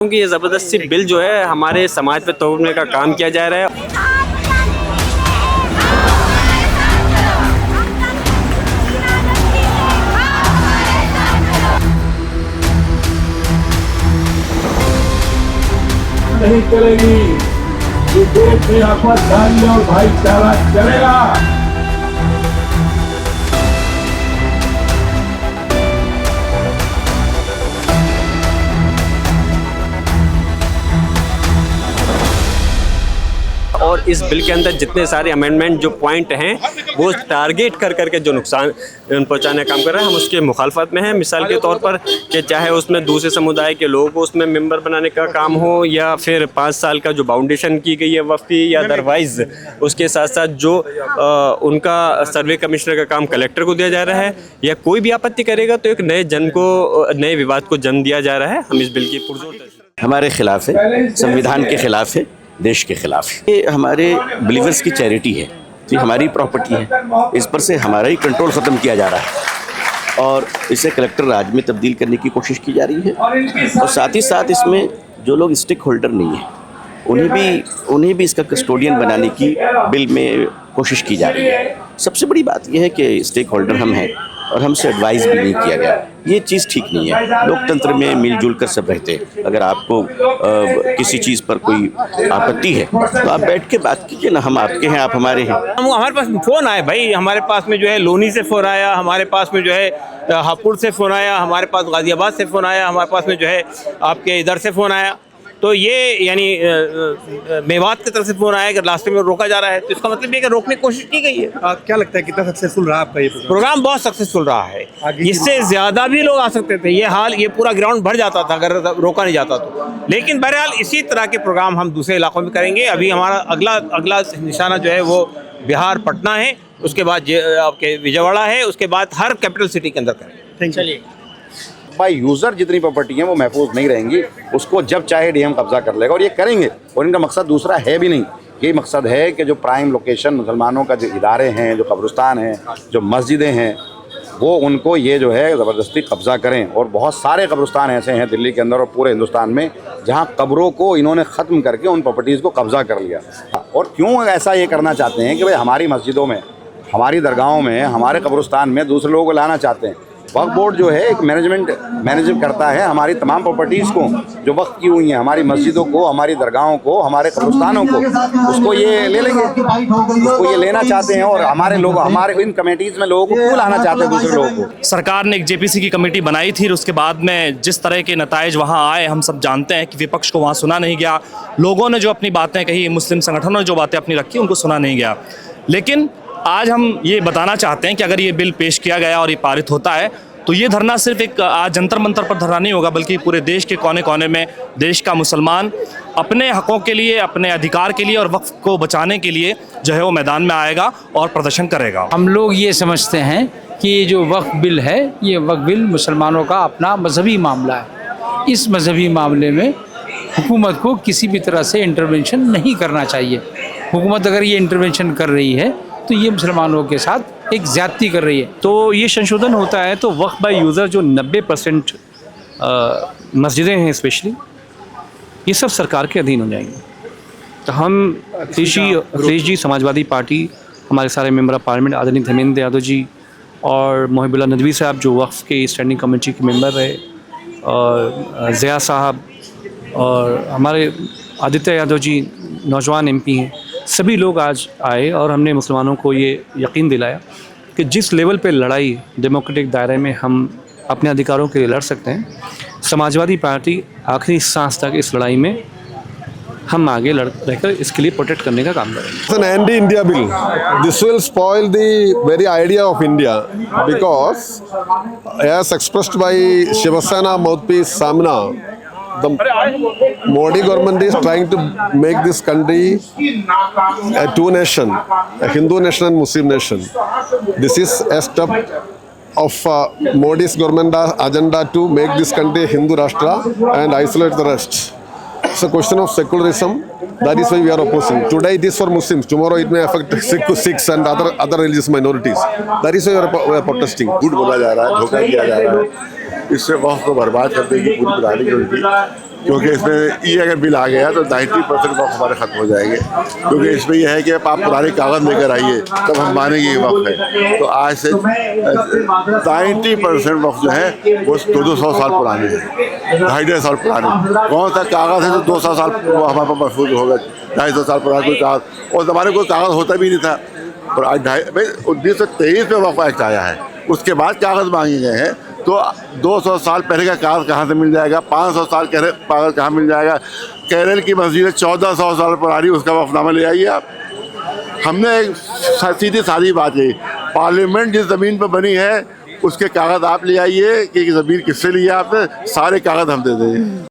क्योंकि ये ज़बरदस्ती बिल जो है हमारे समाज पे तोड़ने का काम किया जा रहा है। नहीं चलेगी, ये देश में आपस धान्य और भाईचारा चलेगा। और इस बिल के अंदर जितने सारे अमेंडमेंट जो पॉइंट हैं वो टारगेट कर करके जो नुकसान पहुंचाने का काम कर रहे हैं, हम उसके मुखालफत में हैं। मिसाल के तौर पर कि चाहे उसमें दूसरे समुदाय के लोगों को उसमें मेंबर बनाने का काम हो, या फिर 5 साल का जो बाउंडेशन की गई है वफ़ की, या अदरवाइज़ उसके साथ साथ जो उनका सर्वे कमिश्नर का काम कलेक्टर को दिया जा रहा है, या कोई भी आपत्ति करेगा तो एक नए विवाद को जन्म दिया जा रहा है। हम इस बिल की पुरजोर हमारे खिलाफ है, संविधान के खिलाफ है, देश के खिलाफ है। ये हमारे बिलीवर्स की चैरिटी है, ये हमारी प्रॉपर्टी है, इस पर से हमारा ही कंट्रोल ख़त्म किया जा रहा है और इसे कलेक्टर राज में तब्दील करने की कोशिश की जा रही है। और साथ ही साथ इसमें जो लोग स्टेक होल्डर नहीं हैं उन्हें भी इसका कस्टोडियन बनाने की बिल में कोशिश की जा रही है। सबसे बड़ी बात यह है कि स्टेक होल्डर हम हैं और हमसे एडवाइस भी नहीं किया गया। ये चीज़ ठीक नहीं है। लोकतंत्र में मिलजुल कर सब रहते हैं। अगर आपको किसी चीज़ पर कोई आपत्ति है तो आप बैठ के बात कीजिए ना, हम आपके हैं, आप हमारे हैं। हमारे पास फ़ोन आए भाई, हमारे पास में जो है लोनी से फ़ोन आया, हमारे पास में जो है हापुड़ से फ़ोन आया, हमारे पास गाज़ियाबाद से फ़ोन आया, हमारे पास में जो है आपके इधर से फ़ोन आया। तो ये यानी मेवात की तरफ से फ़ोन आया कि रास्ते में रोका जा रहा है, तो इसका मतलब ये कि रोकने की कोशिश की गई है। क्या लगता है कितना सक्सेसफुल रहा आपका ये प्रोग्राम? बहुत सक्सेसफुल रहा है। इससे ज़्यादा भी लोग आ सकते थे। ये पूरा ग्राउंड भर जाता था अगर रोका नहीं जाता तो। लेकिन बहरहाल इसी तरह के प्रोग्राम हम दूसरे इलाकों में करेंगे। अभी हमारा अगला निशाना जो है वो बिहार पटना है, उसके बाद आपके विजयवाड़ा है, उसके बाद हर कैपिटल सिटी के अंदर करेंगे। चलिए, भाई यूज़र जितनी प्रॉपर्टी है वो महफूज नहीं रहेंगी, उसको जब चाहे डीएम कब्जा कर लेगा। और ये करेंगे, और इनका मकसद दूसरा है भी नहीं। ये मकसद है कि जो प्राइम लोकेशन मुसलमानों का जो इदारे हैं, जो कब्रिस्तान हैं, जो मस्जिदें हैं, वो उनको ये जो है ज़बरदस्ती कब्ज़ा करें। और बहुत सारे कब्रिस्तान ऐसे हैं दिल्ली के अंदर और पूरे हिंदुस्तान में जहाँ कब्रों को इन्होंने ख़त्म करके उन प्रॉपर्टीज़ को कब्ज़ा कर लिया। और क्यों ऐसा ये करना चाहते हैं कि भाई हमारी मस्जिदों में, हमारी दरगाहों में, हमारे कब्रिस्तान में दूसरे लोगों को लाना चाहते हैं। वक्फ बोर्ड जो है एक मैनेज करता है हमारी तमाम प्रॉपर्टीज़ को जो वक्फ की हुई हैं, हमारी मस्जिदों को, हमारी दरगाहों को, हमारे कब्रिस्तानों को, उसको ये ले लेंगे, उसको ये लेना चाहते हैं। और हमारे लोग, हमारे इन कमेटीज़ में लोगों को क्यों लाना चाहते हैं दूसरे लोगों को? सरकार ने एक जेपीसी की कमेटी बनाई थी, उसके बाद में जिस तरह के नताइज वहाँ आए हम सब जानते हैं कि विपक्ष को वहाँ सुना नहीं गया। लोगों ने जो अपनी बातें कही, मुस्लिम संगठनों ने जो बातें अपनी रखी, उनको सुना नहीं गया। लेकिन आज हम ये बताना चाहते हैं कि अगर ये बिल पेश किया गया और ये पारित होता है तो ये धरना सिर्फ एक आज जंतर मंतर पर धरना नहीं होगा, बल्कि पूरे देश के कोने कोने में देश का मुसलमान अपने हकों के लिए, अपने अधिकार के लिए और वक्फ को बचाने के लिए जो है वो मैदान में आएगा और प्रदर्शन करेगा। हम लोग ये समझते हैं कि ये जो वक्फ बिल है, ये वक्फ बिल मुसलमानों का अपना मजहबी मामला है। इस मजहबी मामले में हुकूमत को किसी भी तरह से इंटरवेंशन नहीं करना चाहिए। हुकूमत अगर ये इंटरवेंशन कर रही है तो ये मुसलमानों के साथ एक ज़्यादती कर रही है। तो ये संशोधन होता है तो वक्फ बाय यूज़र जो 90% मस्जिदें हैं स्पेशली, ये सब सरकार के अधीन हो जाएंगी। तो हम अखिलेश जी, समाजवादी पार्टी, हमारे सारे मेंबर ऑफ पार्लियामेंट आदरणीय धर्मेंद्र यादव जी और मोहिबुल्लाह नदवी साहब जो वक्फ के स्टैंडिंग कमेटी के मेंबर रहे, और ज़िया साहब, और हमारे आदित्य यादव जी नौजवान एमपी हैं, सभी लोग आज आए और हमने मुसलमानों को ये यकीन दिलाया कि जिस लेवल पे लड़ाई डेमोक्रेटिक दायरे में हम अपने अधिकारों के लिए लड़ सकते हैं, समाजवादी पार्टी आखिरी सांस तक इस लड़ाई में हम आगे रहकर इसके लिए प्रोटेक्ट करने का काम करेंगे। It's an anti-India bill. This will spoil the very idea of India because, as expressed by Shiva Sena mouthpiece Samna, the Modi government is trying to make this country a two nation, a Hindu nation and Muslim nation. This is a step of Modi's government agenda to make this country a Hindu Rashtra and isolate the rest. It's a question of secularism. That is why we are opposing. Today it is for Muslims. Tomorrow it may affect Sikhs and other religious minorities. That is why we are protesting. झूठ बोला जा रहा है, धोखा किया जा रहा है, इससे वक्त को बर्बाद करने की पूरी प्रणाली जो उनकी क्योंकि इसमें ये अगर बिल आ गया तो 90% वक्त हमारे ख़त्म हो जाएंगे, क्योंकि इसमें यह है कि आप पुराने कागज़ लेकर आइए तब हम मानेंगे ये वक्त है। तो आज से 90% वक्त जो है वो 200 साल पुराने हैं, 250 साल पुराने। कौन सा कागज़ है जो 200 साल हमारे पास महफूज होगा? 250 साल पुराना कोई कागज़, और ज़माने कोई कागज़ होता भी नहीं था। और आज 1923 में वक्फ एक्ट आया है, उसके बाद कागज़ मांगे गए हैं। तो 200 साल पहले का कागज़ कहाँ से मिल जाएगा? 500 साल कागज़ कहाँ मिल जाएगा? केरल की मस्जिद है 1400 साल पुरानी, उसका वफ़नामा ले आइए आप। हमने एक सीधी सादी बात कही, पार्लियामेंट जिस ज़मीन पर बनी है उसके कागज़ आप ले आइए कि ज़मीन किससे लिया आपने, सारे कागज़ हम दे देंगे।